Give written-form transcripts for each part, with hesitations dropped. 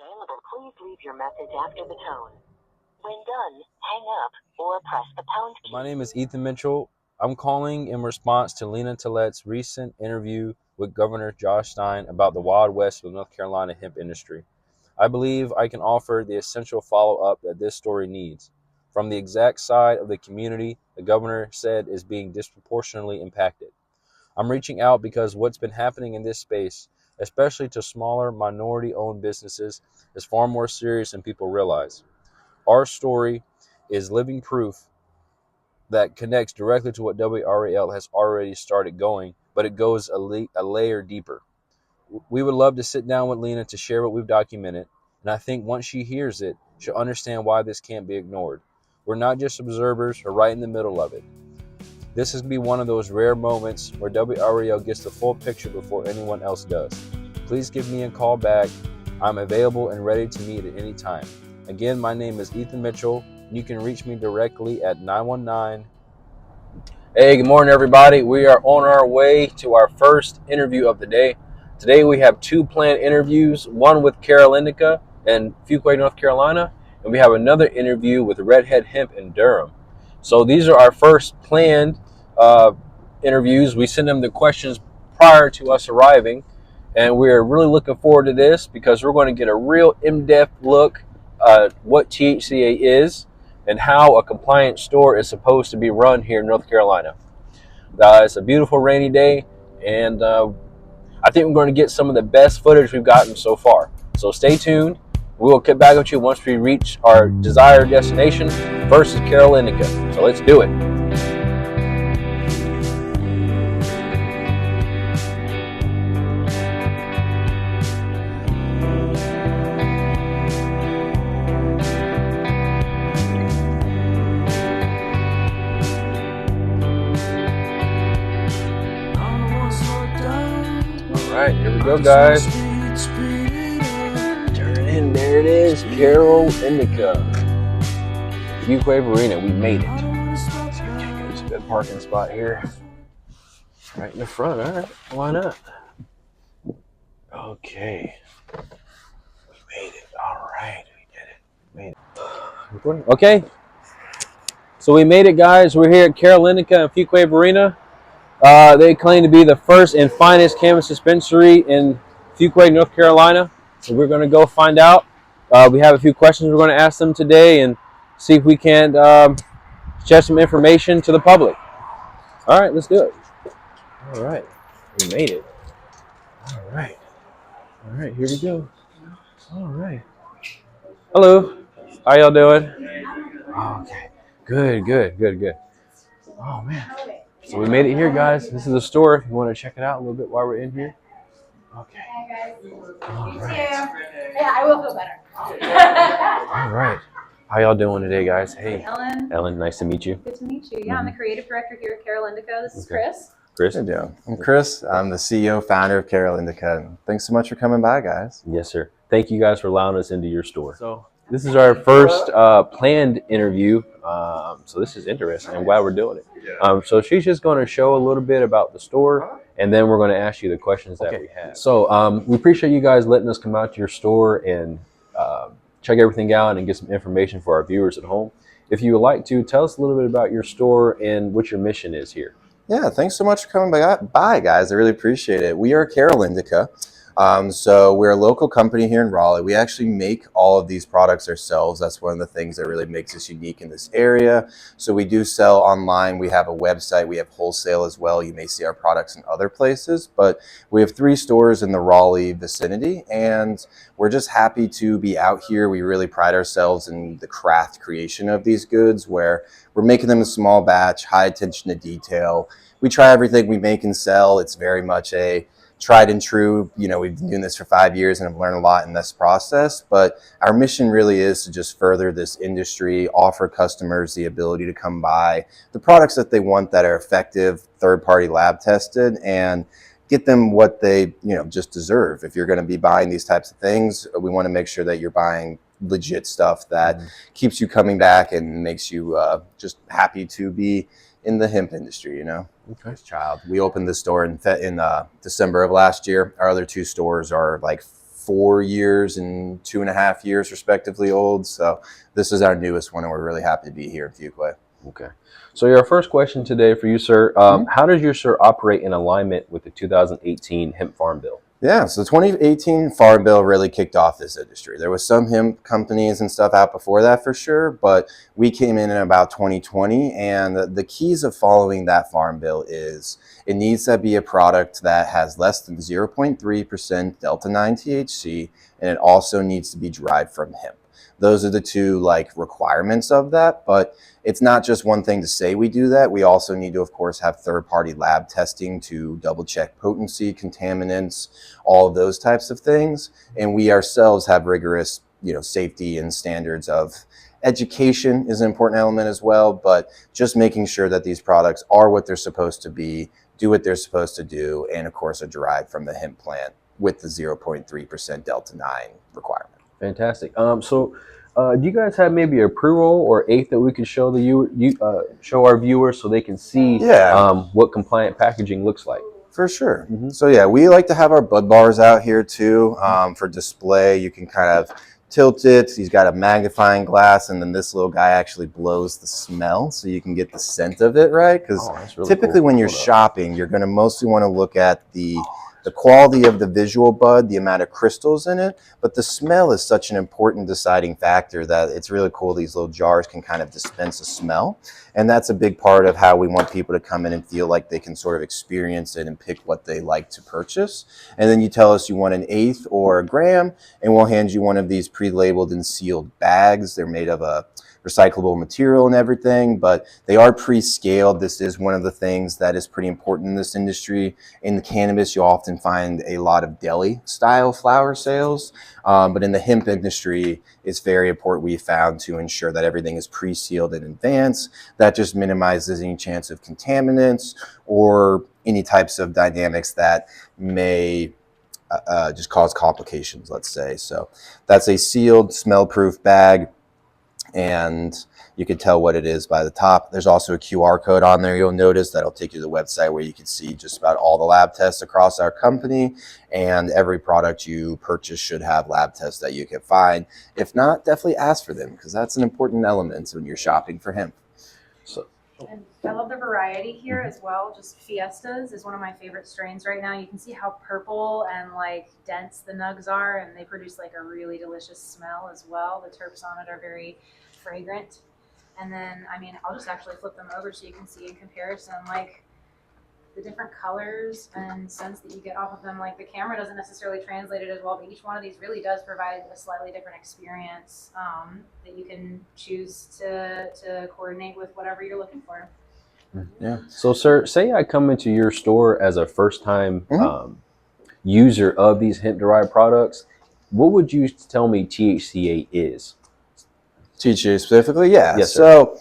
available, please leave your message after the tone. When done, hang up or press the pound key. My name is Ethan Mitchell. I'm calling in response to Lena Tillet's recent interview with Governor Josh Stein about the Wild West of the North Carolina hemp industry. I believe I can offer the essential follow-up that this story needs. From the exact side of the community the governor said is being disproportionately impacted. I'm reaching out because what's been happening in this space, especially to smaller minority-owned businesses, is far more serious than people realize. Our story is living proof that connects directly to what WRAL has already started going, but it goes a layer deeper. We would love to sit down with Lena to share what we've documented, and I think once she hears it, she'll understand why this can't be ignored. We're not just observers, we're right in the middle of it. This is going to be one of those rare moments where WRAL gets the full picture before anyone else does. Please give me a call back. I'm available and ready to meet at any time. Again, my name is Ethan Mitchell. You can reach me directly at 919. Hey, good morning, everybody. We are on our way to our first interview of the day. Today we have two planned interviews, one with Carolindica in Fuquay, North Carolina, and we have another interview with Redhead Hemp in Durham. So these are our first planned interviews. We send them the questions prior to us arriving, and we're really looking forward to this because we're going to get a real in-depth look at what THCa is and how a compliant store is supposed to be run here in North Carolina. It's a beautiful rainy day, and I think we're going to get some of the best footage we've gotten so far. So stay tuned. We will get back with you once we reach our desired destination versus Carolindica. So let's do it. All right, here we go, guys. Turn in, there it is, Carolindica. Fuquay Arena, we made it. There's a good parking spot here. Right in the front, all right, why not? Okay. We made it, all right, we did it. Made it. Okay, so we made it, guys. We're here at Carolindica and Fuquay Arena. They claim to be the first and finest cannabis dispensary in Fuquay, North Carolina. So we're going to go find out. We have a few questions we're going to ask them today and see if we can share some information to the public. All right, let's do it. All right, we made it. All right, here we go. All right. Hello, how y'all doing? Okay, good. Oh man. So we made it here, guys. This is the store. If you want to check it out a little bit while we're in here. Okay. All right. Yeah, I will feel better. All right. How y'all doing today, guys? Hey, Ellen, nice to meet you. good to meet you. Yeah, I'm the creative director here at Carolindica. This is Chris. Chris? How you doing? I'm Chris. I'm the CEO, founder of Carolindica. And thanks so much for coming by, guys. Yes, sir. Thank you guys for allowing us into your store. So this is our first planned interview. So this is interesting. I'm glad we're doing it. So she's just going to show a little bit about the store, and then we're going to ask you the questions that we have. So we appreciate you guys letting us come out to your store and check everything out and get some information for our viewers at home. If you would like to, tell us a little bit about your store and what your mission is here. Yeah, thanks so much for coming by, guys. I really appreciate it. We are Carolindica. So we're a local company here in Raleigh. We actually make all of these products ourselves. That's one of the things that really makes us unique in this area. So we do sell online. We have a website. We have wholesale as well. You may see our products in other places, but we have 3 stores in the Raleigh vicinity, and we're just happy to be out here. We really pride ourselves in the craft creation of these goods, where we're making them in small batch, high attention to detail. We try everything we make and sell. It's very much a tried and true. You know, we've been doing this for 5 years and I've learned a lot in this process, but our mission really is to just further this industry, offer customers the ability to come buy the products that they want that are effective, third-party lab tested, and get them what they, just deserve. If you're going to be buying these types of things, we want to make sure that you're buying legit stuff that keeps you coming back and makes you just happy to be in the hemp industry, Okay. We opened this store in December of last year. Our other 2 stores are like 4 years and 2.5 years respectively old. So this is our newest one, and we're really happy to be here in Fuquay. Okay. So your first question today for you, sir, how does your sir operate in alignment with the 2018 Hemp Farm Bill? Yeah, so the 2018 Farm Bill really kicked off this industry. There was some hemp companies and stuff out before that for sure, but we came in about 2020, and the keys of following that Farm Bill is it needs to be a product that has less than 0.3% Delta-9 THC, and it also needs to be derived from hemp. Those are the two requirements of that, but it's not just one thing to say we do that. We also need to, of course, have third-party lab testing to double check potency, contaminants, all of those types of things. And we ourselves have rigorous, safety and standards of education is an important element as well, but just making sure that these products are what they're supposed to be, do what they're supposed to do, and of course are derived from the hemp plant with the 0.3% Delta-9 requirement. Fantastic. Do you guys have maybe a pre-roll or eighth that we could show show our viewers so they can see what compliant packaging looks like? For sure. So yeah, we like to have our bud bars out here too for display. You can kind of tilt it. He's got a magnifying glass, and then this little guy actually blows the smell so you can get the scent of it, right? Because really typically when you're shopping, you're going to mostly want to look at the quality of the visual bud, the amount of crystals in it, but the smell is such an important deciding factor that it's really cool. These little jars can kind of dispense a smell, and that's a big part of how we want people to come in and feel like they can sort of experience it and pick what they like to purchase. And then you tell us you want an eighth or a gram, and we'll hand you one of these pre-labeled and sealed bags. They're made of a recyclable material and everything, but they are pre-scaled. This is one of the things that is pretty important in this industry. In the cannabis, you often find a lot of deli style flower sales, but in the hemp industry, it's very important, we found, to ensure that everything is pre-sealed in advance. That just minimizes any chance of contaminants or any types of dynamics that may just cause complications, let's say. So that's a sealed, smell-proof bag, and you can tell what it is by the top. There's also a QR code on there, you'll notice, that'll take you to the website where you can see just about all the lab tests across our company, and every product you purchase should have lab tests that you can find. If not, definitely ask for them, because that's an important element when you're shopping for hemp. And I love the variety here as well. Just Fiestas is one of my favorite strains right now. You can see how purple and dense the nugs are, and they produce a really delicious smell as well. The terps on it are very fragrant. And then, I'll just actually flip them over so you can see in comparison, the different colors and scents that you get off of them. The camera doesn't necessarily translate it as well, but each one of these really does provide a slightly different experience that you can choose to coordinate with whatever you're looking for. Yeah. So, sir, say I come into your store as a first-time user of these hemp-derived products. What would you tell me THCa is? THCa specifically? Yeah. Yes, sir. So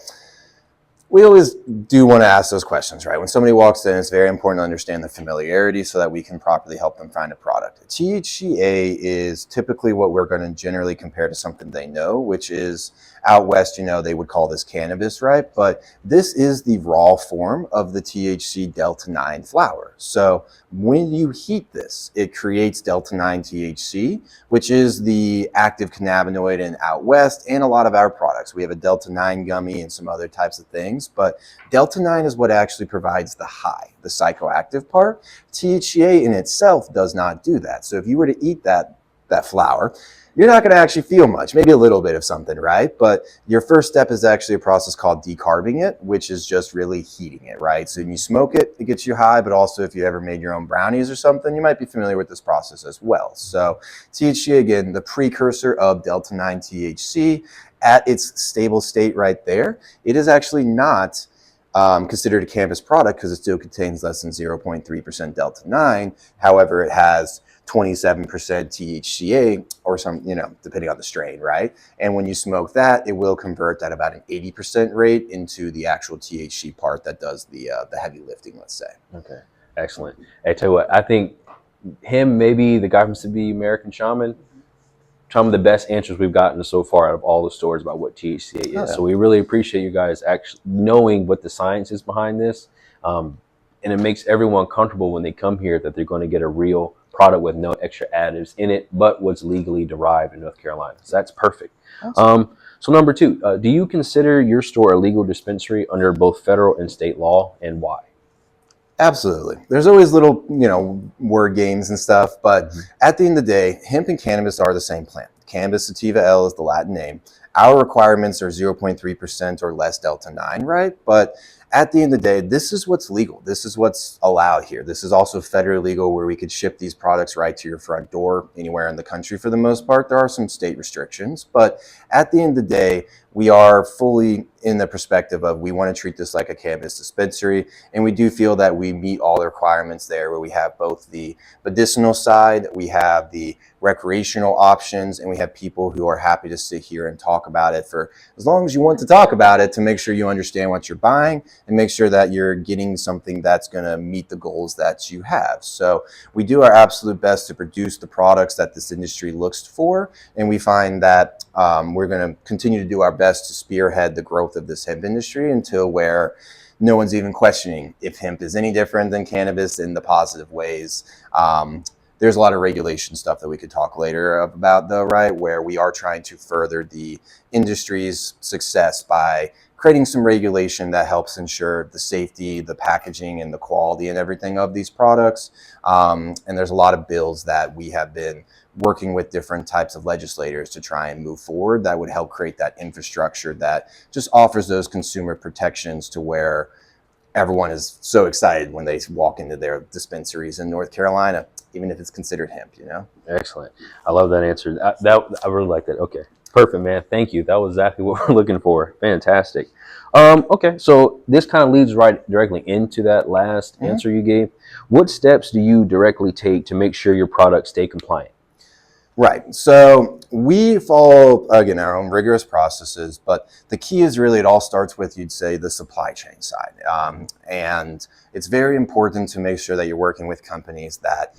we always do want to ask those questions, right? When somebody walks in, it's very important to understand the familiarity so that we can properly help them find a product. THCa is typically what we're going to generally compare to something they know, which is out west, they would call this cannabis, right? But this is the raw form of the THC Delta-9 flower. So when you heat this, it creates Delta-9 THC, which is the active cannabinoid in out west and a lot of our products. We have a Delta-9 gummy and some other types of things, but Delta-9 is what actually provides the high, the psychoactive part. THCa in itself does not do that. So if you were to eat that flower, you're not going to actually feel much, maybe a little bit of something, right? But your first step is actually a process called decarbing it, which is just really heating it, right? So when you smoke it, it gets you high, but also if you ever made your own brownies or something, you might be familiar with this process as well. So THCa, again, the precursor of Delta-9 THC at its stable state right there. It is actually not considered a cannabis product because it still contains less than 0.3% Delta-9. However, it has 27% THCa or some, depending on the strain, right? And when you smoke that, it will convert at about an 80% rate into the actual THC part that does the heavy lifting, let's say. Okay, excellent. I tell you what, I think him, maybe the guy from CB American Shaman, some of the best answers we've gotten so far out of all the stores about what THCa is. Yeah. So we really appreciate you guys actually knowing what the science is behind this. And it makes everyone comfortable when they come here that they're going to get a real product with no extra additives in it, but was legally derived in North Carolina. So that's perfect. Awesome. So number two, do you consider your store a legal dispensary under both federal and state law, and why? Absolutely. There's always little, word games and stuff, but at the end of the day, hemp and cannabis are the same plant. Cannabis sativa L is the Latin name. Our requirements are 0.3% or less Delta 9, right? But at the end of the day, this is what's legal. This is what's allowed here. This is also federally legal, where we could ship these products right to your front door anywhere in the country for the most part. There are some state restrictions, but at the end of the day, we are fully in the perspective of we want to treat this like a cannabis dispensary, and we do feel that we meet all the requirements there, where we have both the medicinal side, we have the recreational options, and we have people who are happy to sit here and talk about it for as long as you want to talk about it, to make sure you understand what you're buying and make sure that you're getting something that's going to meet the goals that you have. So we do our absolute best to produce the products that this industry looks for, and we find that we're going to continue to do our best to spearhead the growth of this hemp industry until where no one's even questioning if hemp is any different than cannabis in the positive ways. There's a lot of regulation stuff that we could talk later about, though, right? Where we are trying to further the industry's success by creating some regulation that helps ensure the safety, the packaging, and the quality and everything of these products. And there's a lot of bills that we have been working with different types of legislators to try and move forward that would help create that infrastructure that just offers those consumer protections to where everyone is so excited when they walk into their dispensaries in North Carolina, even if it's considered hemp, Excellent. I love that answer. I really like that. Okay. Perfect, man. Thank you. That was exactly what we're looking for. Fantastic. Okay. So this kind of leads right directly into that last answer you gave. What steps do you directly take to make sure your products stay compliant? Right. So we follow, again, our own rigorous processes, but the key is really it all starts with, you'd say, the supply chain side. And it's very important to make sure that you're working with companies that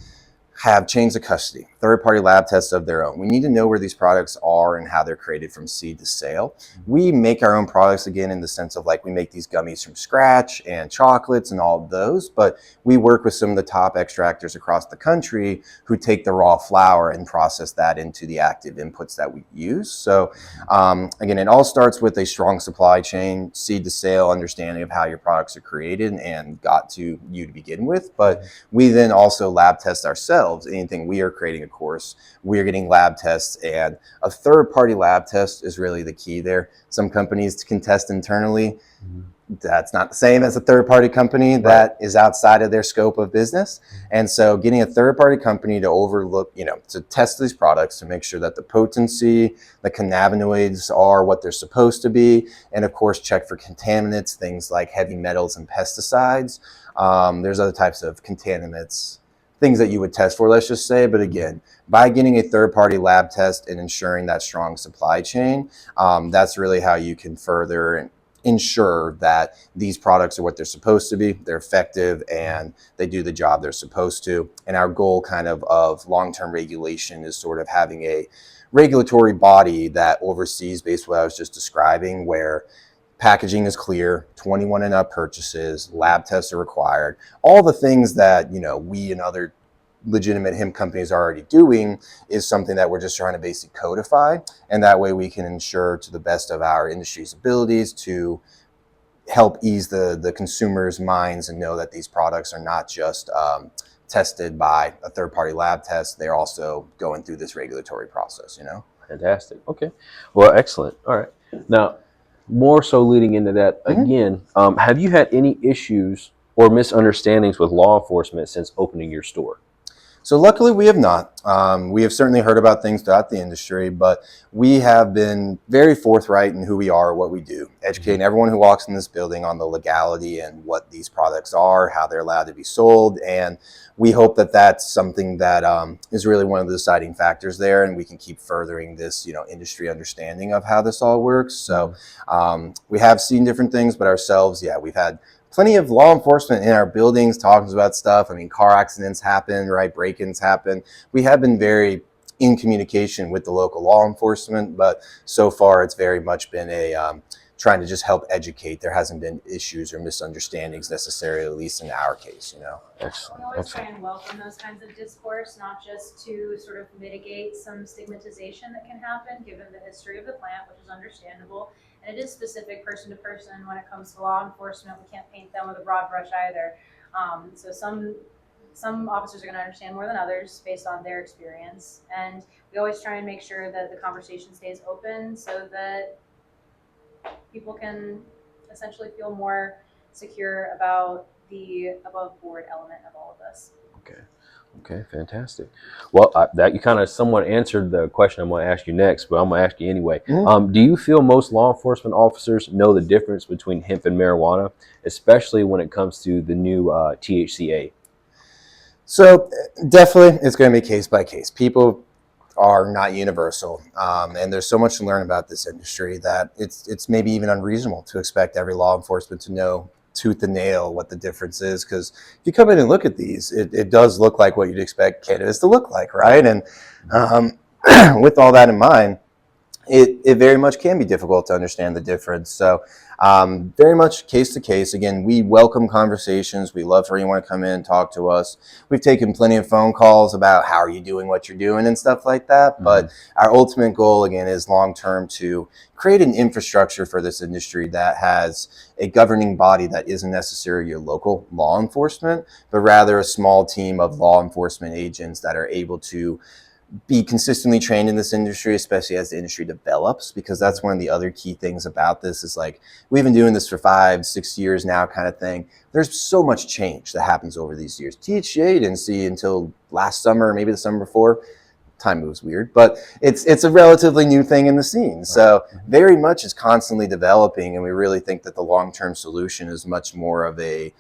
have chains of custody, third-party lab tests of their own. We need to know where these products are and how they're created from seed to sale. We make our own products, again, in the sense of like we make these gummies from scratch and chocolates and all of those, but we work with some of the top extractors across the country who take the raw flower and process that into the active inputs that we use. So again, it all starts with a strong supply chain, seed to sale, understanding of how your products are created and got to you to begin with. But we then also lab test ourselves. Anything we are creating, of course, we are getting lab tests, and a third-party lab test is really the key there. Some companies can test internally. That's not the same as a third-party company that is outside of their scope of business. And so getting a third-party company to overlook, to test these products to make sure that the potency, the cannabinoids are what they're supposed to be, and of course check for contaminants, things like heavy metals and pesticides. There's other types of contaminants, things that you would test for, let's just say. But again, by getting a third-party lab test and ensuring that strong supply chain, that's really how you can further ensure that these products are what they're supposed to be, they're effective, and they do the job they're supposed to. And our goal kind of long-term regulation is sort of having a regulatory body that oversees based on what I was just describing, where packaging is clear, 21 and up purchases, lab tests are required, all the things that we and other legitimate hemp companies are already doing is something that we're just trying to basically codify, and that way we can ensure to the best of our industry's abilities to help ease the consumers' minds and know that these products are not just tested by a third-party lab test, they're also going through this regulatory process. Fantastic. Okay. Well, excellent. All right. Now, more so leading into that, again, have you had any issues or misunderstandings with law enforcement since opening your store? So luckily we have not. We have certainly heard about things throughout the industry, but we have been very forthright in who we are, what we do, educating everyone who walks in this building on the legality and what these products are, how they're allowed to be sold. And we hope that that's something that is really one of the deciding factors there, and we can keep furthering this, industry understanding of how this all works. So we have seen different things, but ourselves, we've had plenty of law enforcement in our buildings talking about stuff. I mean, car accidents happen, right? Break-ins happen. We have been very in communication with the local law enforcement, but so far it's very much been a trying to just help educate. There hasn't been issues or misunderstandings necessarily, at least in our case, Excellent. We always try and welcome those kinds of discourse, not just to sort of mitigate some stigmatization that can happen given the history of the plant, which is understandable. And it is specific person to person when it comes to law enforcement. We can't paint them with a broad brush either. So some officers are going to understand more than others based on their experience. And we always try and make sure that the conversation stays open so that people can essentially feel more secure about the above board element of all of this. Okay, fantastic. Well, that you kind of somewhat answered the question I'm going to ask you next, but I'm going to ask you anyway. Do you feel most law enforcement officers know the difference between hemp and marijuana, especially when it comes to the new THCa? So definitely it's going to be case by case. People are not universal, and there's so much to learn about this industry that it's maybe even unreasonable to expect every law enforcement to know tooth and nail what the difference is, because if you come in and look at these, it does look like what you'd expect cannabis to look like, right? And with all that in mind, it very much can be difficult to understand the difference. So very much case to case. Again, we welcome conversations. We love for anyone to come in and talk to us. We've taken plenty of phone calls about how are you doing, what you're doing, and stuff like that. But our ultimate goal, again, is long-term to create an infrastructure for this industry that has a governing body that isn't necessarily your local law enforcement, but rather a small team of law enforcement agents that are able to be consistently trained in this industry, especially as the industry develops, because that's one of the other key things about this is like, we've been doing this for 5-6 years now kind of thing. There's so much change that happens over these years. THCA didn't see until last summer, maybe the summer before. Time moves weird, but it's a relatively new thing in the scene. So very much is constantly developing, and we really think that the long-term solution is much more of a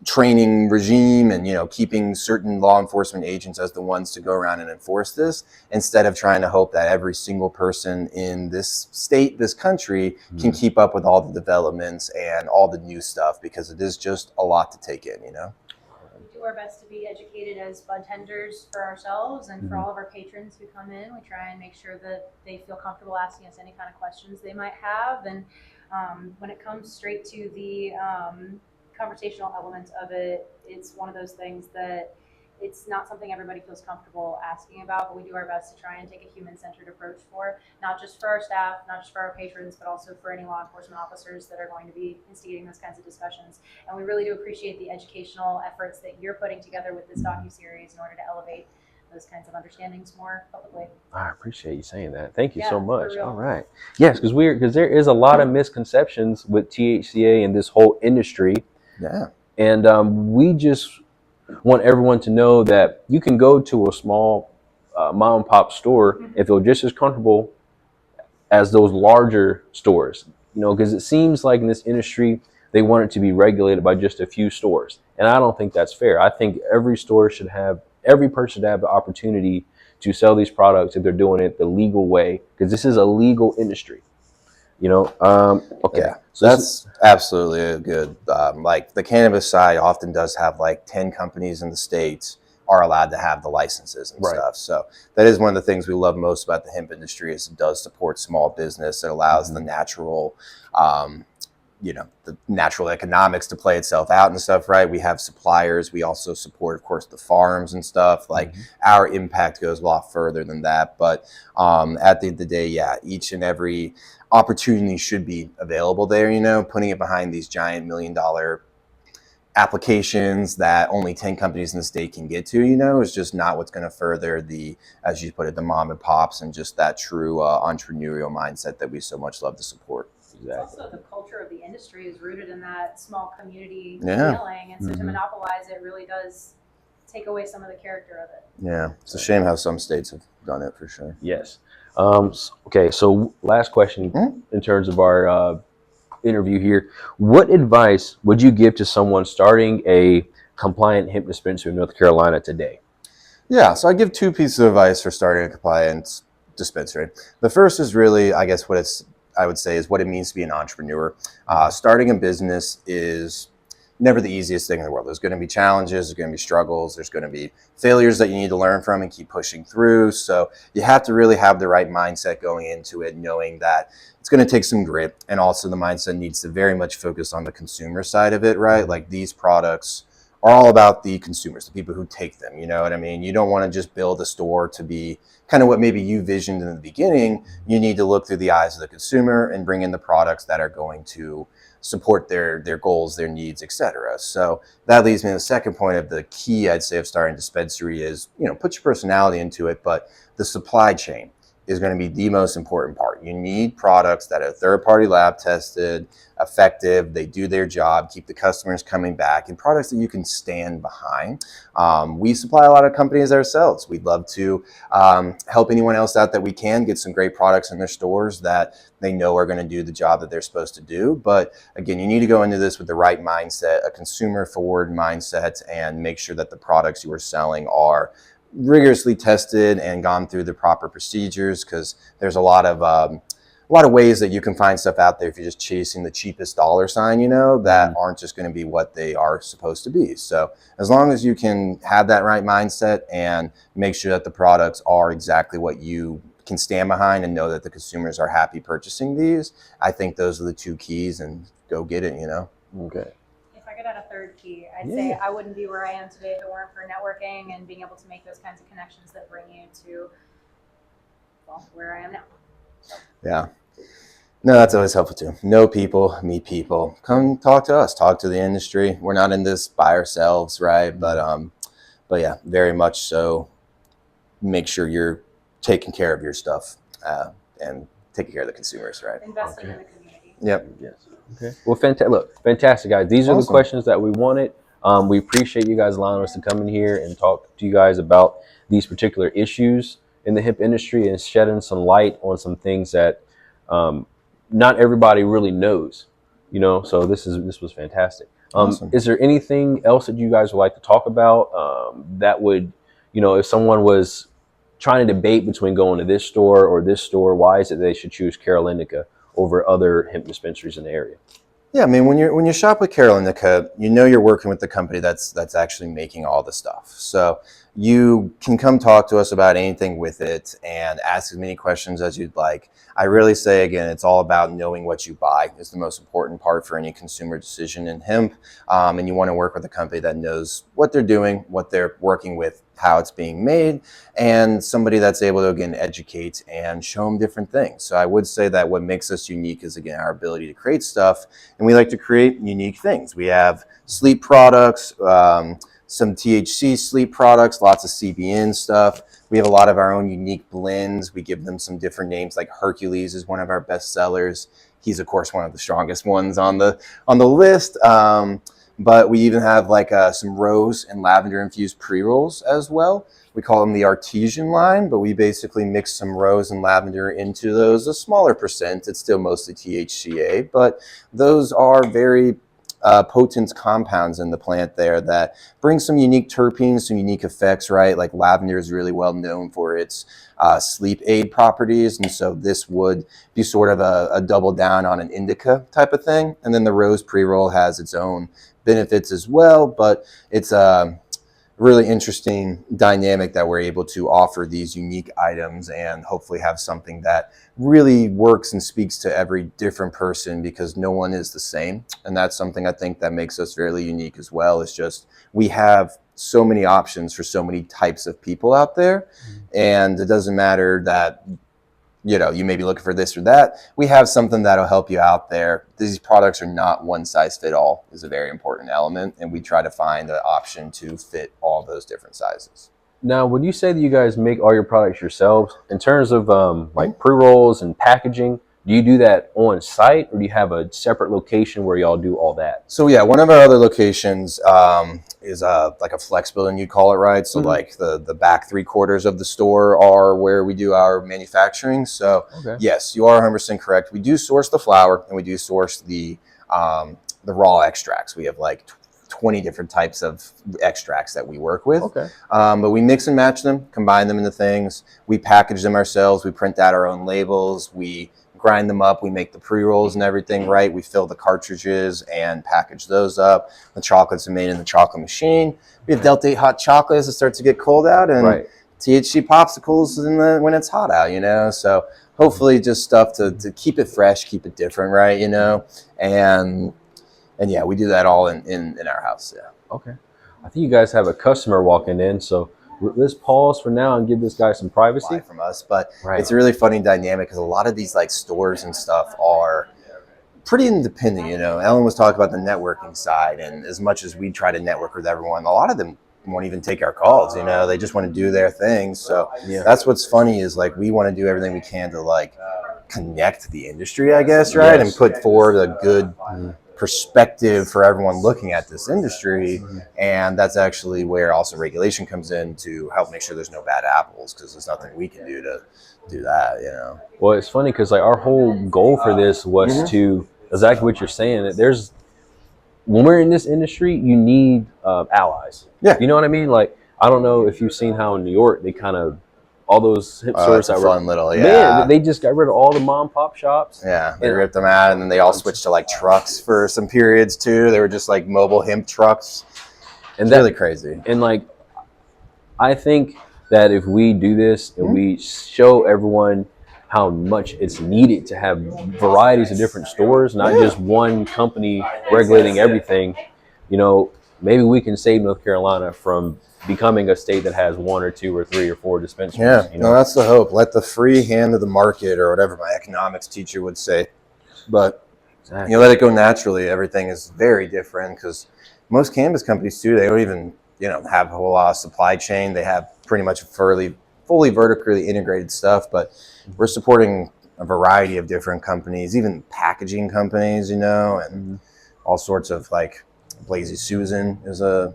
training regime and keeping certain law enforcement agents as the ones to go around and enforce this, instead of trying to hope that every single person in this state, this country, can keep up with all the developments and all the new stuff, because it is just a lot to take in. We do our best to be educated as bud tenders for ourselves and for all of our patrons who come in. We try and make sure that they feel comfortable asking us any kind of questions they might have. And when it comes straight to the conversational elements of it, it's one of those things that it's not something everybody feels comfortable asking about, but we do our best to try and take a human-centered approach for, not just for our staff, not just for our patrons, but also for any law enforcement officers that are going to be instigating those kinds of discussions. And we really do appreciate the educational efforts that you're putting together with this docuseries in order to elevate those kinds of understandings more publicly. I appreciate you saying that. Thank you so for much. real. All right. Yes, because there is a lot of misconceptions with THCA and this whole industry. Yeah. And we just want everyone to know that you can go to a small mom and pop store and feel just as comfortable as those larger stores, because it seems like in this industry, they want it to be regulated by just a few stores. And I don't think that's fair. I think every person should have the opportunity to sell these products if they're doing it the legal way, because this is a legal industry. Okay. Yeah, so that's absolutely a good, like the cannabis side often does have like 10 companies in the States are allowed to have the licenses and stuff. So that is one of the things we love most about the hemp industry, is it does support small business. It allows the natural, the natural economics to play itself out and stuff, right? We have suppliers. We also support, of course, the farms and stuff. Like our impact goes a lot further than that. But at the end of the day, yeah, each and every opportunity should be available there. Putting it behind these giant $1 million applications that only 10 companies in the state can get to, is just not what's going to further the, as you put it, the mom and pops and just that true entrepreneurial mindset that we so much love to support. Exactly. It's also the culture of the industry is rooted in that small community feeling, and so to monopolize it really does take away some of the character of it. Yeah, it's a shame how some states have done it, for sure. Yes. Okay, so last question in terms of our interview here. What advice would you give to someone starting a compliant hemp dispensary in North Carolina today? Yeah, so I give 2 pieces of advice for starting a compliant dispensary. The first is really, I guess, I would say is what it means to be an entrepreneur. Starting a business is never the easiest thing in the world. There's going to be challenges, there's going to be struggles, there's going to be failures that you need to learn from and keep pushing through. So you have to really have the right mindset going into it, knowing that it's going to take some grit, and also the mindset needs to very much focus on the consumer side of it, right? Like these products are all about the consumers, the people who take them, you know what I mean? You don't want to just build a store to be kind of what maybe you visioned in the beginning. You need to look through the eyes of the consumer and bring in the products that are going to support their goals, their needs, etc. So that leads me to the second point of the key, I'd say, of starting a dispensary is, you know, put your personality into it, but the supply chain is going to be the most important part. You need products that are third-party lab tested, effective, they do their job, keep the customers coming back, and products that you can stand behind. We supply a lot of companies ourselves. We'd love to help anyone else out that we can get some great products in their stores that they know are going to do the job that they're supposed to do. But again, you need to go into this with the right mindset, a consumer-forward mindset, and make sure that the products you are selling are rigorously tested and gone through the proper procedures, because there's a lot of ways that you can find stuff out there if you're just chasing the cheapest dollar sign, you know, that aren't just going to be what they are supposed to be. So as long as you can have that right mindset and make sure that the products are exactly what you can stand behind and know that the consumers are happy purchasing these, I think those are the two keys, and go get it, you know. Okay. If I could add a third key, I'd say I wouldn't be where I am today if it weren't for networking and being able to make those kinds of connections that bring you to, well, where I am now. Yeah. No, that's always helpful too. Know people, meet people. Come talk to us, talk to the industry. We're not in this by ourselves, right? But yeah, very much so. Make sure you're taking care of your stuff and taking care of the consumers, right? Investing in the community. Yep. Yes. Okay. Well, fantastic, guys. These are the questions that we wanted. We appreciate you guys allowing us to come in here and talk to you guys about these particular issues in the hemp industry and shedding some light on some things that not everybody really knows, you know. So this was fantastic. Awesome. Is there anything else that you guys would like to talk about that would, you know, if someone was trying to debate between going to this store or this store, why is it they should choose Carolindica over other hemp dispensaries in the area? Yeah, I mean, when you shop with Carolindica, you know you're working with the company that's actually making all the stuff. So you can come talk to us about anything with it and ask as many questions as you'd like. I really say, again, it's all about knowing what you buy is the most important part for any consumer decision in hemp. And you want to work with a company that knows what they're doing, what they're working with, how it's being made, and somebody that's able to, again, educate and show them different things. So I would say that what makes us unique is, again, our ability to create stuff. And we like to create unique things. We have sleep products, some THC sleep products, lots of CBN stuff. We have a lot of our own unique blends. We give them some different names, like Hercules is one of our best sellers. He's, of course, one of the strongest ones on the list. But we even have like some rose and lavender infused pre-rolls as well. We call them the artesian line, but we basically mix some rose and lavender into those, a smaller percent. It's still mostly THCa, but those are very potent compounds in the plant there that bring some unique terpenes, some unique effects, right? Like lavender is really well known for its sleep aid properties. And so this would be sort of a double down on an indica type of thing. And then the rose pre-roll has its own benefits as well, but it's a really interesting dynamic that we're able to offer these unique items and hopefully have something that really works and speaks to every different person, because no one is the same. And that's something I think that makes us fairly unique as well. It's just we have so many options for so many types of people out there. And it doesn't matter that, you know, you may be looking for this or that. We have something that'll help you out there. These products are not one size fit all is a very important element. And we try to find an option to fit all those different sizes. Now, would you say that you guys make all your products yourselves in terms of like pre-rolls and packaging? Do you do that on site, or do you have a separate location where y'all do all that? So yeah, one of our other locations is like a flex building, you'd call it, right? So like the back 3/4 of the store are where we do our manufacturing. So yes, you are 100% correct. We do source the flower and we do source the raw extracts. We have like 20 different types of extracts that we work with. But we mix and match them, combine them into things. We package them ourselves. We print out our own labels. We grind them up. We make the pre-rolls and everything, right? We fill the cartridges and package those up. The chocolates are made in the chocolate machine. We have Delta 8 hot chocolate as it starts to get cold out, and THC popsicles when it's hot out, you know? So hopefully just stuff to keep it fresh, keep it different, right? You know? And yeah, we do that all in our house. Yeah. Okay. I think you guys have a customer walking in, so let's pause for now and give this guy some privacy from us. But it's a really funny dynamic because a lot of these like stores and stuff are pretty independent. You know, Ellen was talking about the networking side, and as much as we try to network with everyone, a lot of them won't even take our calls. You know, they just want to do their thing. So that's what's funny is like we want to do everything we can to like connect the industry, I guess, right, and put forward a good perspective for everyone looking at this industry. And that's actually where also regulation comes in to help make sure there's no bad apples, because there's nothing we can do to do that, you know. Well, it's funny because like our whole goal for this was to exactly what you're saying, that there's, when we're in this industry, you need allies. You know what I mean? Like, I don't know if you've seen how in New York they kind of, all those hip stores that were fun little, man, they just got rid of all the mom and pop shops. They ripped them out, and then they all switched to like trucks for some periods too. They were just like mobile hemp trucks, and that's really crazy. And like, I think that if we do this and we show everyone how much it's needed to have varieties of different stores, not just one company regulating everything, you know, maybe we can save North Carolina from becoming a state that has 1 or 2 or 3 or 4 dispensaries. You know? No, that's the hope. Let the free hand of the market, or whatever my economics teacher would say. But you let it go naturally. Everything is very different because most cannabis companies too, they don't even, you know, have a whole lot of supply chain. They have pretty much fully vertically integrated stuff, but we're supporting a variety of different companies, even packaging companies, you know, and all sorts of, like Blazy Susan is a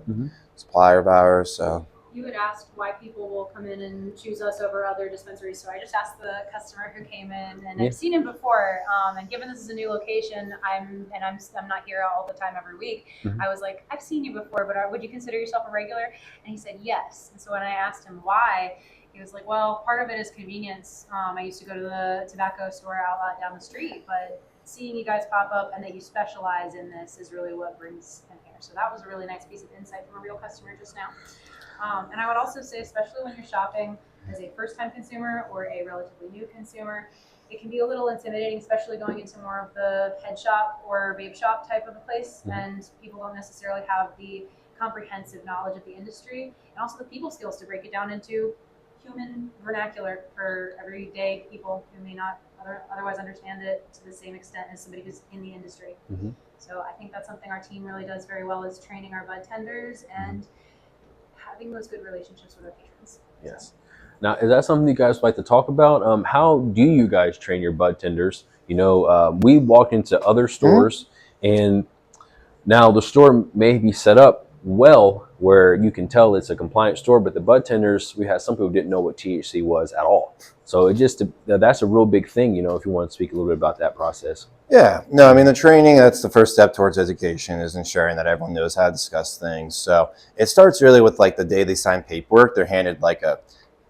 supplier of ours. So you had asked why people will come in and choose us over other dispensaries. So I just asked the customer who came in, and I've seen him before. And given this is a new location, I'm not here all the time every week. I was like, I've seen you before, but would you consider yourself a regular? And he said yes. And so when I asked him why, he was like, well, part of it is convenience. I used to go to the tobacco store outlet down the street, but seeing you guys pop up and that you specialize in this is really what brings him here. So that was a really nice piece of insight from a real customer just now. And I would also say, especially when you're shopping as a first-time consumer or a relatively new consumer, it can be a little intimidating, especially going into more of the head shop or vape shop type of a place, and people don't necessarily have the comprehensive knowledge of the industry and also the people skills to break it down into human vernacular for everyday people who may not otherwise understand it to the same extent as somebody who's in the industry. So I think that's something our team really does very well, is training our bud tenders and having those good relationships with our patrons. Yes. Now, is that something you guys like to talk about? How do you guys train your bud tenders? You know, we walked into other stores, and now the store may be set up well where you can tell it's a compliant store, but the bud tenders, we had some people who didn't know what THC was at all. So it just, that's a real big thing, you know, if you want to speak a little bit about that process. Yeah, no, I mean, the training, that's the first step towards education, is ensuring that everyone knows how to discuss things. So it starts really with like the day they sign paperwork, they're handed like a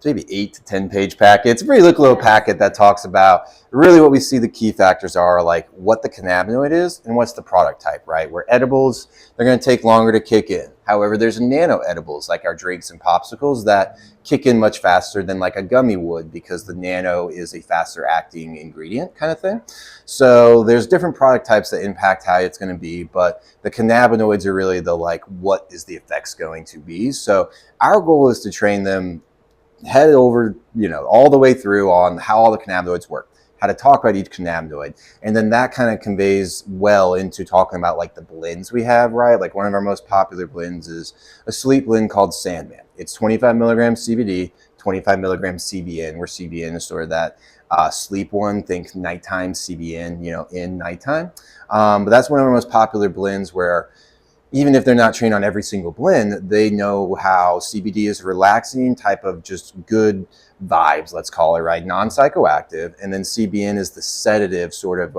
maybe 8 to 10 page packet. It's a pretty little packet that talks about really what we see the key factors are, like what the cannabinoid is and what's the product type, right? Where edibles, they're going to take longer to kick in. However, there's nano edibles like our drinks and popsicles that kick in much faster than like a gummy would, because the nano is a faster acting ingredient kind of thing. So there's different product types that impact how it's going to be, but the cannabinoids are really the like, what is the effects going to be? So our goal is to train them head over, you know, all the way through on how all the cannabinoids work, how to talk about each cannabinoid. And then that kind of conveys well into talking about like the blends we have, right? Like one of our most popular blends is a sleep blend called Sandman. It's 25 milligrams CBD, 25 milligrams CBN. We're CBN is sort of that sleep one, think nighttime CBN, you know, in nighttime. But that's one of our most popular blends, where even if they're not trained on every single blend, they know how CBD is a relaxing type of just good vibes, let's call it, right? Non-psychoactive. And then CBN is the sedative sort of,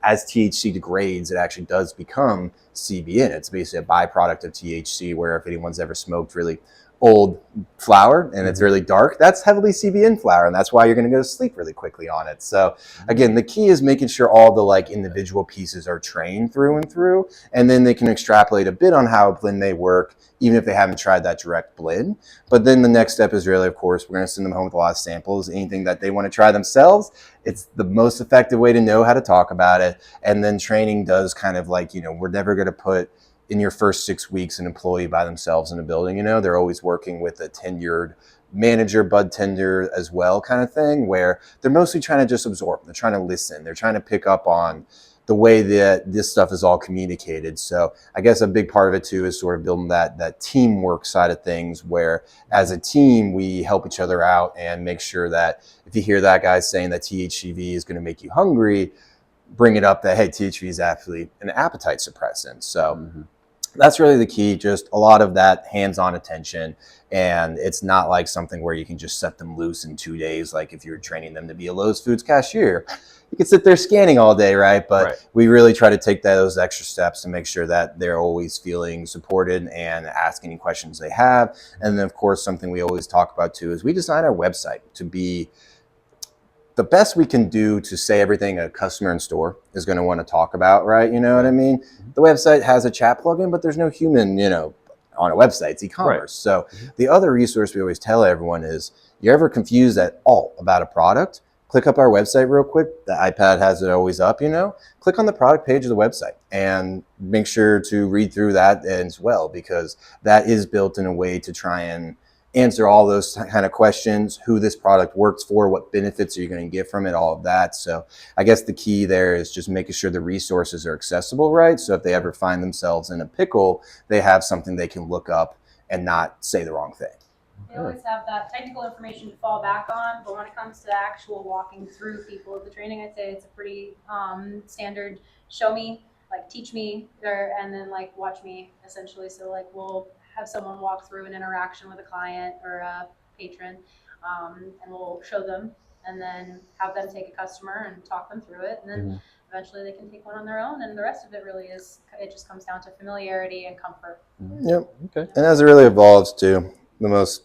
as THC degrades, it actually does become CBN. It's basically a byproduct of THC, where if anyone's ever smoked really old flower and it's really dark, that's heavily CBN flower, and that's why you're going to go to sleep really quickly on it. So again, the key is making sure all the like individual pieces are trained through and through, and then they can extrapolate a bit on how a blend may work, even if they haven't tried that direct blend. But then the next step is really, of course, we're going to send them home with a lot of samples, anything that they want to try themselves. It's the most effective way to know how to talk about it. And then training does kind of like, we're never going to put in your first 6 weeks an employee by themselves in a building. They're always working with a tenured manager, bud tender as well, kind of thing, where they're mostly trying to just absorb. They're trying to listen. They're trying to pick up on the way that this stuff is all communicated. So I guess a big part of it too is sort of building that teamwork side of things, where as a team we help each other out and make sure that if you hear that guy saying that THCV is going to make you hungry, bring it up that, hey, THC is actually an appetite suppressant. So that's really the key, just a lot of that hands-on attention. And it's not like something where you can just set them loose in 2 days. Like if you're training them to be a Lowe's Foods cashier, you can sit there scanning all day, right? But we really try to take those extra steps to make sure that they're always feeling supported and ask any questions they have. And then of course, something we always talk about too is we design our website to be the best we can do to say everything a customer in store is going to want to talk about, right? You know what I mean? The website has a chat plugin, but there's no human, on a website. It's e-commerce. So the other resource we always tell everyone is, you're ever confused at all about a product, click up our website real quick. The iPad has it always up, click on the product page of the website and make sure to read through that as well, because that is built in a way to try and answer all those kind of questions, who this product works for, what benefits are you going to get from it, all of that. So I guess the key there is just making sure the resources are accessible, right? So if they ever find themselves in a pickle, they have something they can look up and not say the wrong thing. They always have that technical information to fall back on, but when it comes to actual walking through people at the training, I'd say it's a pretty standard show me, like teach me, and then like watch me, essentially. So like we'll have someone walk through an interaction with a client or a patron, and we'll show them and then have them take a customer and talk them through it. And then eventually they can take one on their own. And the rest of it really is, it just comes down to familiarity and comfort. Yep. Okay. And as it really evolves too, the most,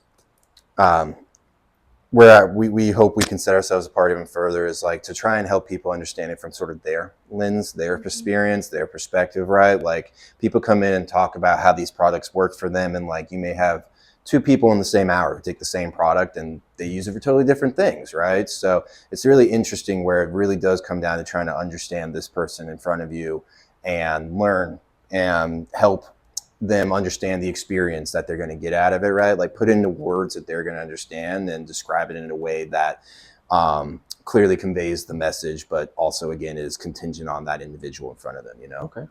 where we hope we can set ourselves apart even further is like to try and help people understand it from sort of their lens, their experience, their perspective, right? Like people come in and talk about how these products work for them, and like you may have two people in the same hour who take the same product and they use it for totally different things, right? So it's really interesting where it really does come down to trying to understand this person in front of you and learn and help them understand the experience that they're going to get out of it, right? Like put into words that they're going to understand and describe it in a way that clearly conveys the message, but also again is contingent on that individual in front of them, Okay.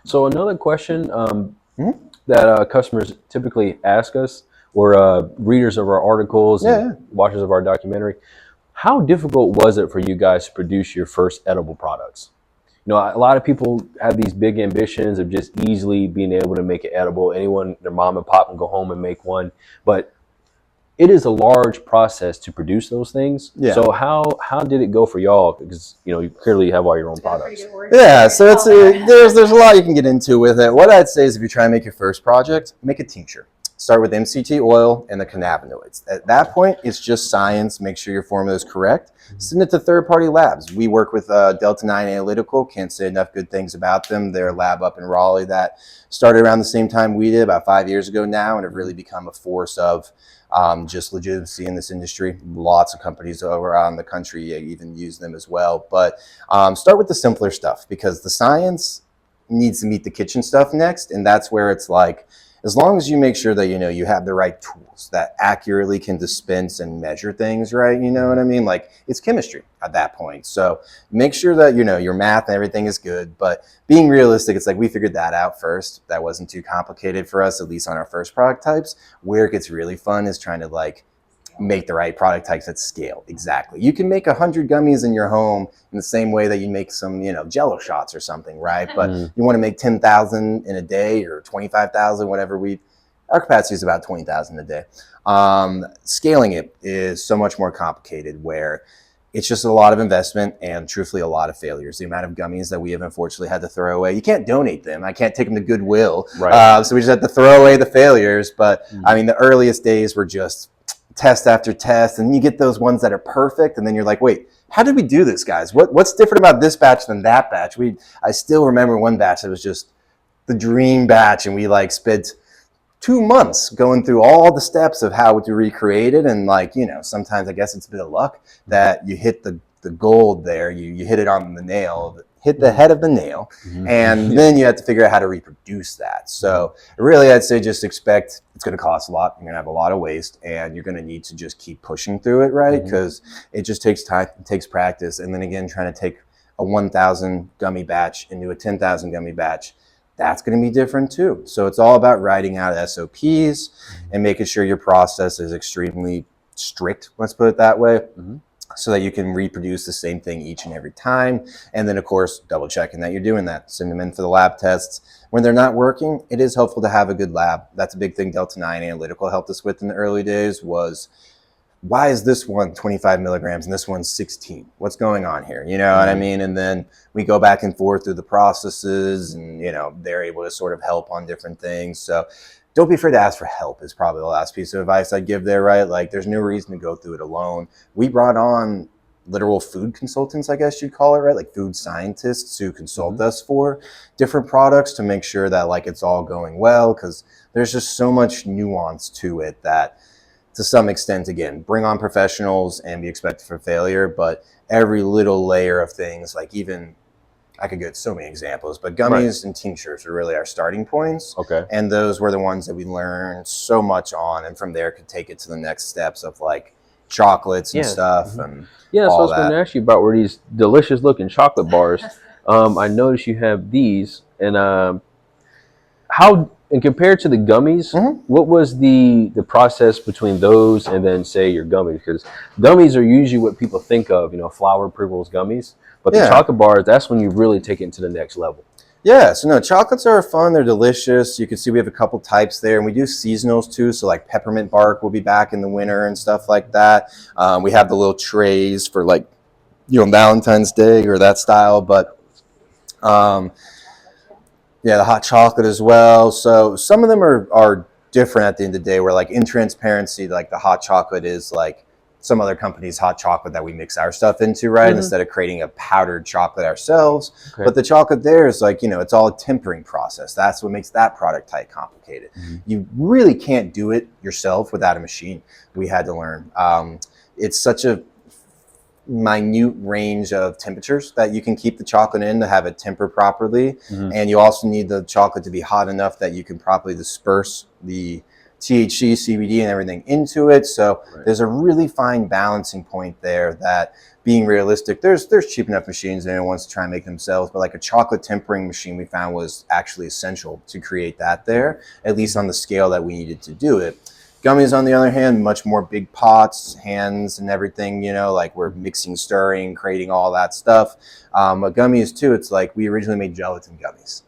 So another question that customers typically ask us, or readers of our articles and watchers of our documentary, how difficult was it for you guys to produce your first edible products? A lot of people have these big ambitions of just easily being able to make it edible. Anyone, their mom and pop can go home and make one, but it is a large process to produce those things. Yeah. So how did it go for y'all? Because you clearly have all your own products. Yeah. So it's there's a lot you can get into with it. What I'd say is if you're trying to make your first project, make a tincture. Start with MCT oil and the cannabinoids. At that point, it's just science. Make sure your formula is correct. Send it to third-party labs. We work with Delta 9 Analytical. Can't say enough good things about them. They're a lab up in Raleigh that started around the same time we did, about 5 years ago now, and have really become a force of just legitimacy in this industry. Lots of companies around the country even use them as well. But start with the simpler stuff, because the science needs to meet the kitchen stuff next, and that's where it's like, as long as you make sure that, you have the right tools that accurately can dispense and measure things, right? You know what I mean? Like it's chemistry at that point. So make sure that, your math and everything is good, but being realistic, it's like we figured that out first. That wasn't too complicated for us, at least on our first product types. Where it gets really fun is trying to like make the right product types at scale. Exactly. You can make 100 gummies in your home in the same way that you make some, Jello shots or something, right? But you want to make 10,000 in a day or 25,000, whatever our capacity is about 20,000 a day. Scaling it is so much more complicated, where it's just a lot of investment and truthfully a lot of failures. The amount of gummies that we have unfortunately had to throw away. You can't donate them. I can't take them to Goodwill. Right. So we just have to throw away the failures. But I mean, the earliest days were just test after test. And you get those ones that are perfect. And then you're like, wait, how did we do this, guys? What's different about this batch than that batch? I still remember one batch that was just the dream batch. And we like spent 2 months going through all the steps of how to recreate it. And like, you know, sometimes I guess it's a bit of luck that you hit the gold there. You hit it on the nail, hit the head of the nail. And then you have to figure out how to reproduce that. So really, I'd say just expect it's going to cost a lot. You're going to have a lot of waste and you're going to need to just keep pushing through it, right? Because it just takes time, it takes practice. And then again, trying to take a 1,000 gummy batch into a 10,000 gummy batch, that's going to be different too. So it's all about writing out SOPs and making sure your process is extremely strict, let's put it that way, so that you can reproduce the same thing each and every time. And then of course, double checking that you're doing that. Send them in for the lab tests. When they're not working, it is helpful to have a good lab. That's a big thing Delta 9 Analytical helped us with in the early days was, why is this one 25 milligrams and this one's 16? What's going on here? You know what I mean? And then we go back and forth through the processes and, you know, they're able to sort of help on different things. So don't be afraid to ask for help is probably the last piece of advice I'd give there, right? Like there's no reason to go through it alone. We brought on literal food consultants, I guess you'd call it, right? Like food scientists who consult us for different products to make sure that like it's all going well. Cause there's just so much nuance to it that to some extent, again, bring on professionals and be expected for failure, but every little layer of things, like even, I could get so many examples, but gummies and tinctures are really our starting points. Okay. And those were the ones that we learned so much on, and from there could take it to the next steps of like chocolates and stuff. And so I was all going to that. ask you about were these delicious looking chocolate bars. I noticed you have these, and how, and compared to the gummies, what was the process between those and then say your gummies? Because gummies are usually what people think of, you know, flour, Pringles, gummies. But the chocolate bars, that's when you really take it to the next level. Yeah, so no, chocolates are fun. They're delicious. You can see we have a couple types there, and we do seasonals too. So like peppermint bark will be back in the winter and stuff like that. We have the little trays for like, you know, Valentine's Day or that style, but yeah, the hot chocolate as well. So some of them are different at the end of the day, where like in transparency, like the hot chocolate is like some other company's hot chocolate that we mix our stuff into, right? Instead of creating a powdered chocolate ourselves. But the chocolate there is like, you know, it's all a tempering process. That's what makes that product type complicated. You really can't do it yourself without a machine. We had to learn. It's such a minute range of temperatures that you can keep the chocolate in to have it temper properly. And you also need the chocolate to be hot enough that you can properly disperse the THC, CBD, and everything into it. So there's a really fine balancing point there that, being realistic, there's cheap enough machines and anyone wants to try and make themselves, but like a chocolate tempering machine we found was actually essential to create that there, at least on the scale that we needed to do it. Gummies, on the other hand, much more big pots, hands and everything, you know, like we're mixing, stirring, creating all that stuff. But gummies too, it's like we originally made gelatin gummies.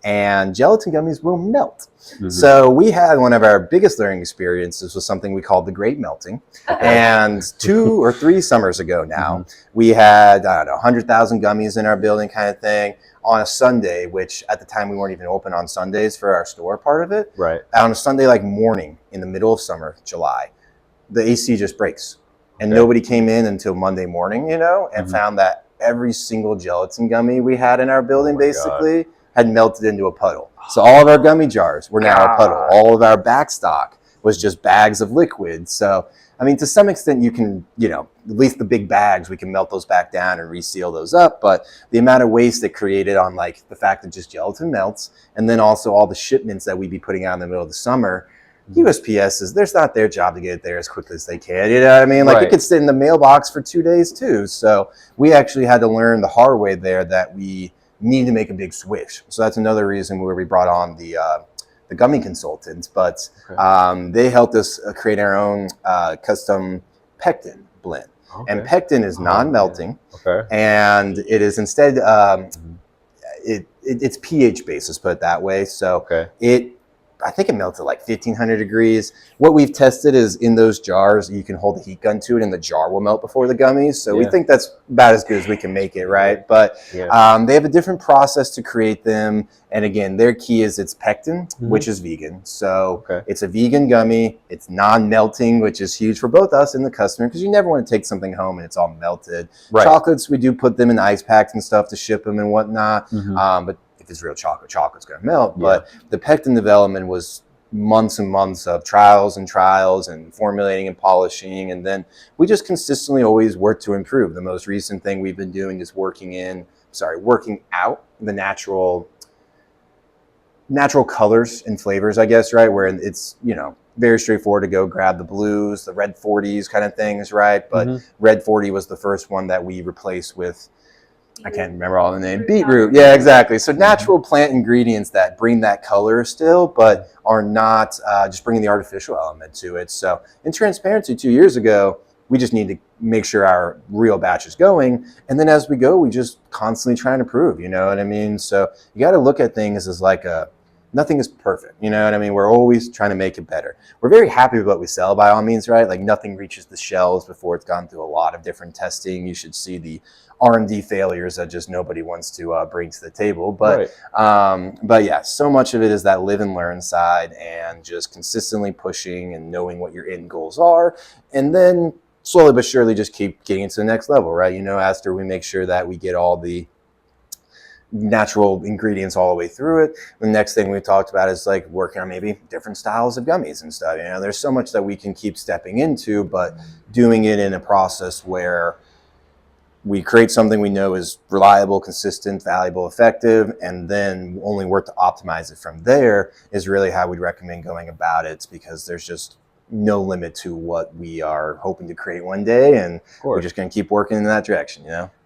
And gelatin gummies will melt. So we had one of our biggest learning experiences was something we called the Great Melting. And 2 or 3 summers ago now, we had, I don't know, 100,000 gummies in our building kind of thing on a Sunday, which at the time we weren't even open on Sundays for our store part of it. On a Sunday like morning in the middle of summer, July, the AC just breaks. And nobody came in until Monday morning, you know, and found that every single gelatin gummy we had in our building basically had melted into a puddle. So all of our gummy jars were now a puddle. All of our back stock was just bags of liquid. So, I mean, to some extent you can, you know, at least the big bags, we can melt those back down and reseal those up. But the amount of waste it created on like the fact that just gelatin melts, and then also all the shipments that we'd be putting out in the middle of the summer, USPS is, there's not their job to get it there as quickly as they can. You know what I mean? Like it could sit in the mailbox for 2 days too. So we actually had to learn the hard way there that we need to make a big switch. So that's another reason where we brought on the gummy consultants, but they helped us create our own custom pectin blend. And pectin is non-melting, and it is instead it's pH based, let's put it that way. So it I think it melts at like 1500 degrees. What we've tested is in those jars, you can hold a heat gun to it and the jar will melt before the gummies. So we think that's about as good as we can make it, right? But they have a different process to create them. And again, their key is it's pectin, which is vegan. So it's a vegan gummy. It's non-melting, which is huge for both us and the customer, because you never want to take something home and it's all melted. Chocolates, we do put them in ice packs and stuff to ship them and whatnot. But if it's real chocolate, chocolate's going to melt. But the pectin development was months and months of trials and formulating and polishing. And then we just consistently always work to improve. The most recent thing we've been doing is working out the natural colors and flavors, I guess, right? Where it's, very straightforward to go grab the blues, the red 40s kind of things, right? But red 40 was the first one that we replaced with, I can't remember all the name. Beetroot. Yeah, exactly. So natural plant ingredients that bring that color still, but are not just bringing the artificial element to it. So in transparency 2 years ago, we just need to make sure our real batch is going. And then as we go, we just constantly try and improve, you know what I mean? So you got to look at things as like nothing is perfect, you know what I mean? We're always trying to make it better. We're very happy with what we sell by all means, right? Like nothing reaches the shelves before it's gone through a lot of different testing. You should see the R&D failures that just nobody wants to bring to the table. But yeah, so much of it is that live and learn side and just consistently pushing and knowing what your end goals are. And then slowly but surely just keep getting it to the next level, right? After we make sure that we get all the natural ingredients all the way through it. The next thing we talked about is like working on maybe different styles of gummies and stuff. There's so much that we can keep stepping into, but doing it in a process where we create something we know is reliable, consistent, valuable, effective, and then only work to optimize it from there is really how we'd recommend going about it, because there's just no limit to what we are hoping to create one day, and we're just going to keep working in that direction,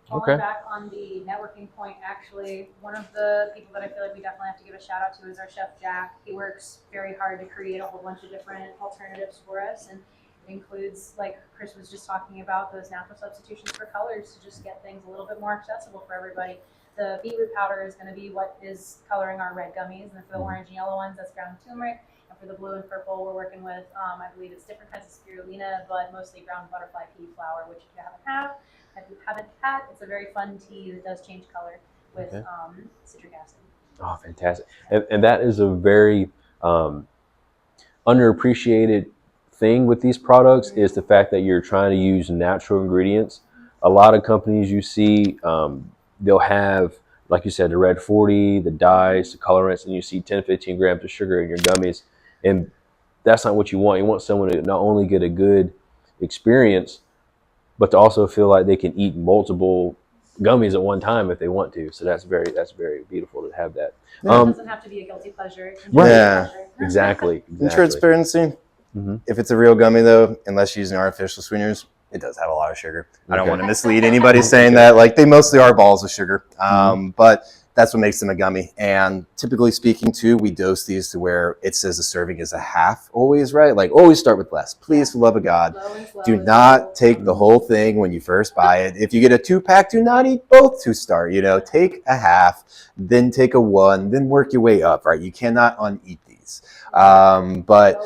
Falling back on the networking point, actually, one of the people that I feel like we definitely have to give a shout out to is our chef, Jack. He works very hard to create a whole bunch of different alternatives for us, and it includes, like Chris was just talking about, those natural substitutions for colors to just get things a little bit more accessible for everybody. The beetroot powder is going to be what is coloring our red gummies, and for the orange and yellow ones, that's ground turmeric. And for the blue and purple, we're working with, I believe it's different kinds of spirulina, but mostly ground butterfly pea flower, which if you haven't had, it's a very fun tea that does change color with citric acid. Oh, fantastic. And that is a very underappreciated thing with these products is the fact that you're trying to use natural ingredients. A lot of companies you see, they'll have, like you said, the red 40, the dyes, the colorants, and you see 10, 15 grams of sugar in your gummies. And that's not what you want. You want someone to not only get a good experience, but to also feel like they can eat multiple gummies at one time if they want to. So that's very beautiful to have that. It doesn't have to be a guilty pleasure. Exactly. In transparency, if it's a real gummy though, unless you're using artificial sweeteners, it does have a lot of sugar. I don't want to mislead anybody saying that. Like, they mostly are balls of sugar, but that's what makes them a gummy. And typically speaking too, we dose these to where it says the serving is a half always, right? Like, always start with less. Please, for the love of God, do not take the whole thing when you first buy it. If you get a 2-pack, do not eat both to start. Take a half, then take a 1, then work your way up, right? You cannot uneat these. But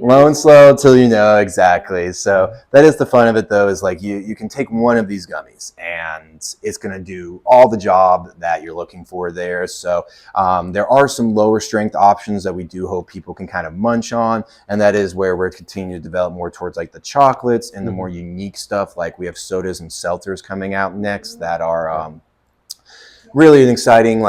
low and slow until you know, exactly. So that is the fun of it though, is like you can take one of these gummies and it's going to do all the job that you're looking for there. So there are some lower strength options that we do hope people can kind of munch on, and that is where we're continuing to develop more towards like the chocolates and the more unique stuff. Like we have sodas and seltzers coming out next that are really an exciting,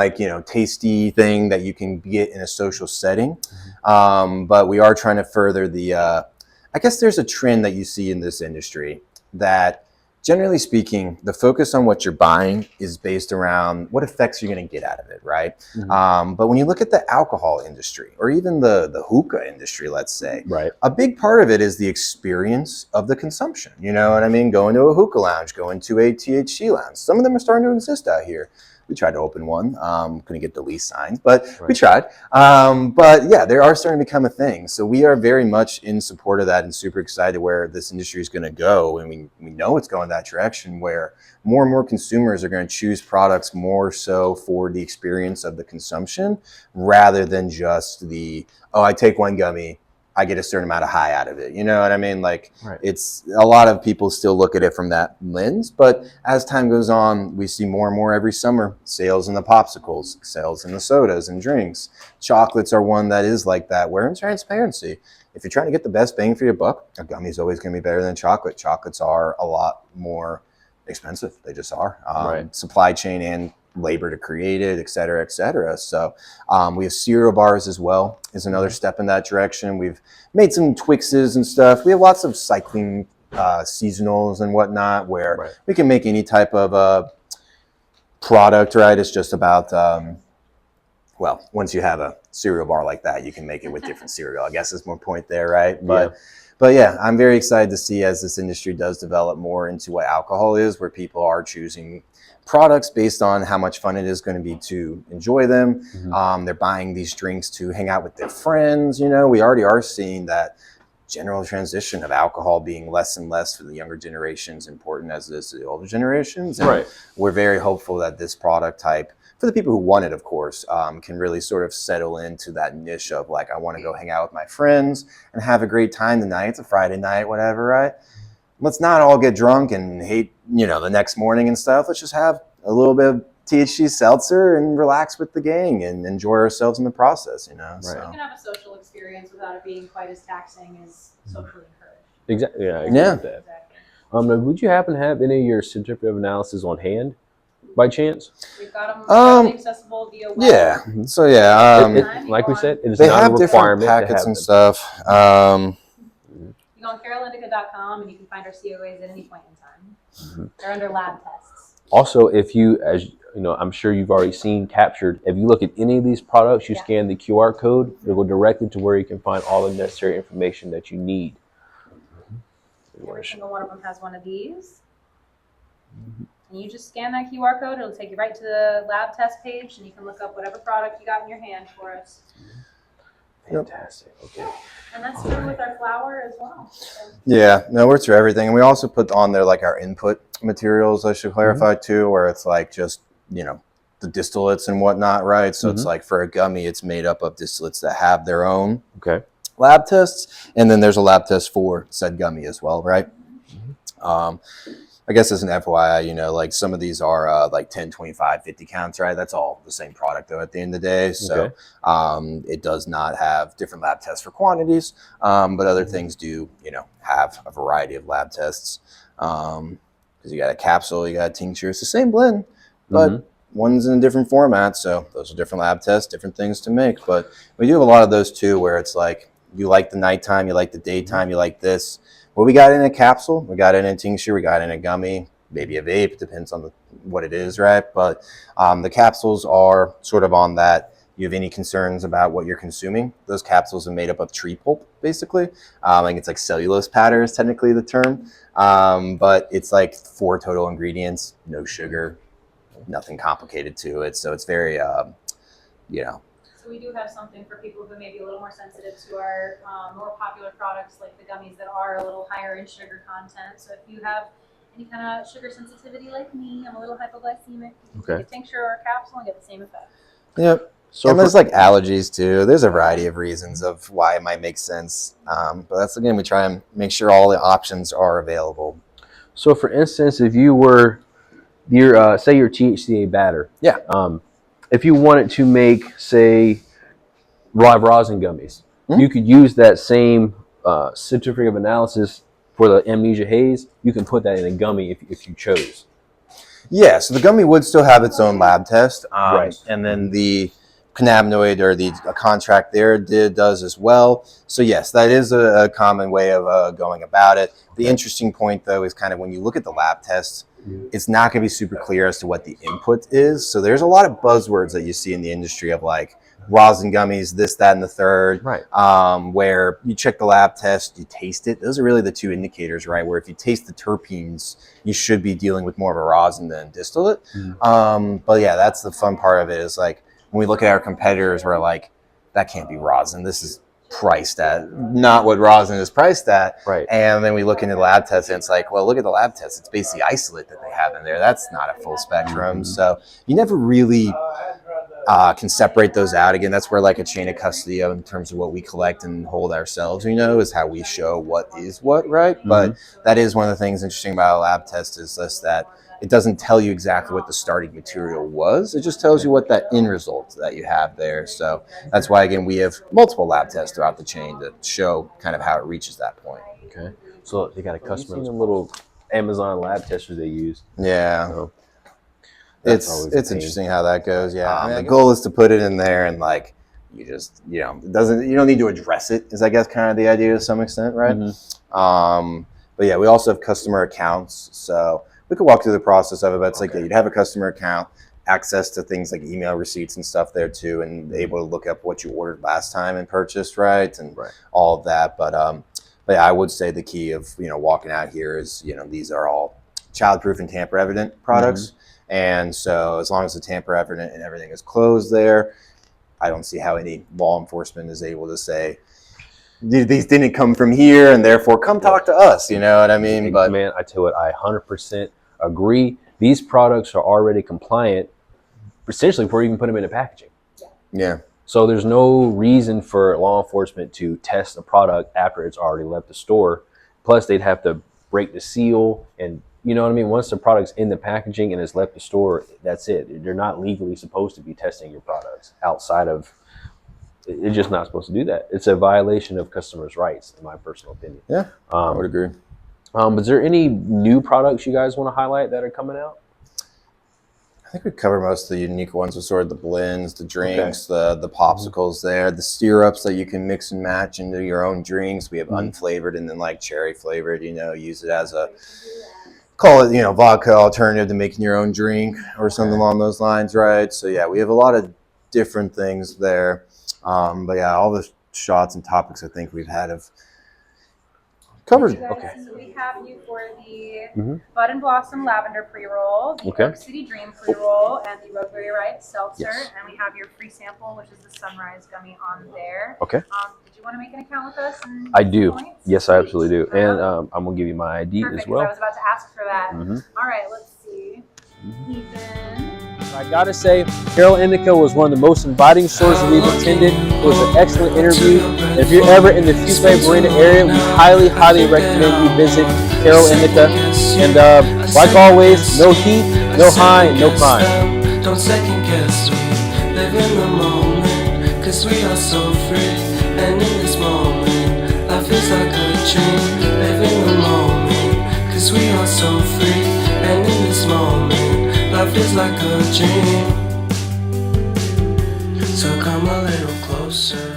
tasty thing that you can get in a social setting. But we are trying to further the, I guess there's a trend that you see in this industry that, generally speaking, the focus on what you're buying is based around what effects you're going to get out of it, right? But when you look at the alcohol industry, or even the hookah industry, let's say, a big part of it is the experience of the consumption. You know what I mean? Going to a hookah lounge, going to a THC lounge. Some of them are starting to exist out here. We tried to open one, couldn't get the lease signed, but we tried. But yeah, they are starting to become a thing. So we are very much in support of that and super excited where this industry is going to go. And we know it's going that direction where more and more consumers are going to choose products more so for the experience of the consumption rather than just I take one gummy, I get a certain amount of high out of it. You know what I mean? Like it's a lot of people still look at it from that lens, but as time goes on, we see more and more every summer sales in the popsicles, sales in the sodas and drinks. Chocolates are one that is like that, where in transparency, if you're trying to get the best bang for your buck, a gummy is always going to be better than chocolate. Chocolates are a lot more expensive. They just are. Supply chain and labor to create it, et cetera, et cetera. So we have cereal bars as well is another step in that direction. We've made some Twixes and stuff. We have lots of cycling seasonals and whatnot where we can make any type of product, right? It's just about, well, once you have a cereal bar like that, you can make it with different cereal. I guess is more point there, right? But yeah, I'm very excited to see as this industry does develop more into what alcohol is, where people are choosing products based on how much fun it is going to be to enjoy them. They're buying these drinks to hang out with their friends. You know, we already are seeing that general transition of alcohol being less and less for the younger generations important as it is to the older generations. And we're very hopeful that this product type, for the people who want it, of course, can really sort of settle into that niche of like, I want to go hang out with my friends and have a great time tonight. It's a Friday night, whatever, right? Let's not all get drunk and hate, you know, the next morning and stuff. Let's just have a little bit of THC seltzer and relax with the gang and enjoy ourselves in the process, you know. So. You can have a social experience without it being quite as taxing as socially encouraged. Exactly. Yeah. Exactly. Would you happen to have any of your certificate of analysis on hand, by chance? We've got them accessible via web. Yeah. So like we said, it's they not have a different requirement packets to and have stuff. You go on Carolindica.com and you can find our COAs at any point in time. They're under lab tests. Also, if you, as you know, I'm sure you've already seen captured, if you look at any of these products, you scan the QR code, it'll go directly to where you can find all the necessary information that you need. Every single one of them has one of these. And you just scan that QR code, it'll take you right to the lab test page, and you can look up whatever product you got in your hand for us. Fantastic. Okay. And that's true with our flour as well. So. Yeah, no, we're through everything. And we also put on there like our input materials, I should clarify too, where it's like just, you know, the distillates and whatnot, right? So it's like for a gummy, it's made up of distillates that have their own lab tests. And then there's a lab test for said gummy as well, right? I guess as an FYI, you know, like some of these are like 10, 25, 50 counts, right? That's all the same product though at the end of the day. So it does not have different lab tests for quantities, but other things do, you know, have a variety of lab tests. Because you got a capsule, you got a tincture. It's the same blend, but one's in a different format. So those are different lab tests, different things to make. But we do have a lot of those too, where it's like you like the nighttime, you like the daytime, you like this. Well, we got it in a capsule, we got it in a tincture, we got it in a gummy, maybe a vape, depends on what it is, right? But the capsules are sort of on that. You have any concerns about what you're consuming? Those capsules are made up of tree pulp, basically. Like it's like cellulose powder is technically the term. But it's like 4 total ingredients, no sugar, nothing complicated to it. So it's very, you know. So we do have something for people who may be a little more sensitive to our more popular products like the gummies that are a little higher in sugar content. So if you have any kind of sugar sensitivity like me, I'm a little hypoglycemic, you can take a tincture or a capsule and get the same effect. Yep. So and there's like allergies too. There's a variety of reasons of why it might make sense. But that's, again, we try and make sure all the options are available. So for instance, if you were say your THCa batter. If you wanted to make, say, live rosin gummies, you could use that same certificate of analysis for the amnesia haze. You can put that in a gummy if you chose. Yeah, so the gummy would still have its own lab test. And then the cannabinoid or the contract there does as well. So yes, that is a common way of going about it. The interesting point, though, is kind of when you look at the lab tests, it's not going to be super clear as to what the input is. So there's a lot of buzzwords that you see in the industry of like rosin gummies, this, that, and the third. Right. Where you check the lab test, you taste it. Those are really the two indicators, right? Where if you taste the terpenes, you should be dealing with more of a rosin than distillate. But yeah, that's the fun part of it is like when we look at our competitors, we're like, that can't be rosin. This is priced at not what rosin is priced at. Right. And then we look into the lab test and it's like, well, look at the lab test. It's basically isolate that they have in there. That's not a full spectrum. So you never really can separate those out. Again, that's where like a chain of custody in terms of what we collect and hold ourselves, is how we show what is what, right? But that is one of the things interesting about a lab test is just that it doesn't tell you exactly what the starting material was. It just tells you what that end result that you have there. So that's why, again, we have multiple lab tests throughout the chain to show kind of how it reaches that point. Okay. So they got a customer, them little Amazon lab testers they use. Yeah. So it's interesting how that goes. Yeah. The goal is to put it in there and like, you just, you don't need to address it is I guess kind of the idea to some extent, right? But yeah, we also have customer accounts. So we could walk through the process of it, but it's like, you'd have a customer account, access to things like email receipts and stuff there too, and able to look up what you ordered last time and purchased, right? And all of that. But yeah, I would say the key of, walking out here is, these are all childproof and tamper evident products. And so as long as the tamper evident and everything is closed there, I don't see how any law enforcement is able to say, these didn't come from here and therefore come talk to us, you know what I mean? But man, I tell you what, I 100% agree. These products are already compliant, essentially, before you even put them into packaging. Yeah. So there's no reason for law enforcement to test a product after it's already left the store. Plus, they'd have to break the seal, and you know what I mean? Once the product's in the packaging and it's left the store, that's it. They're not legally supposed to be testing your products outside of. It's just not supposed to do that. It's a violation of customers' rights, in my personal opinion. Yeah, I would agree. Is there any new products you guys want to highlight that are coming out? I think we covered most of the unique ones with sort of the blends, the drinks, the popsicles there, the syrups that you can mix and match into your own drinks. We have unflavored and then like cherry flavored, use it as a, call it, vodka alternative to making your own drink or something along those lines, right? So yeah, we have a lot of different things there. But yeah, all the shots and topics I think we've had have covered. Okay. So we have you for the Bud and Blossom Lavender Pre-Roll, the Oak City Dream Pre-Roll, and the Rosemary Ride Seltzer. And we have your free sample, which is the Sunrise Gummy on there. Okay. Did you want to make an account with us? I do. Yes, I absolutely do. And I'm going to give you my ID as well. I was about to ask for that. All right, let's see. Ethan. I gotta say, Carolindica was one of the most inviting stores that we've attended. It was an excellent interview. And if you're ever in the Fuquay Marina area, we highly, highly recommend you visit Carolindica. And like always, no heat, no high, no crime. Don't second guess, we live in the moment, cause we are so free. And in this moment, life is like a dream. Live in the moment, cause we are so free. And in this moment, life is like a dream. So come a little closer.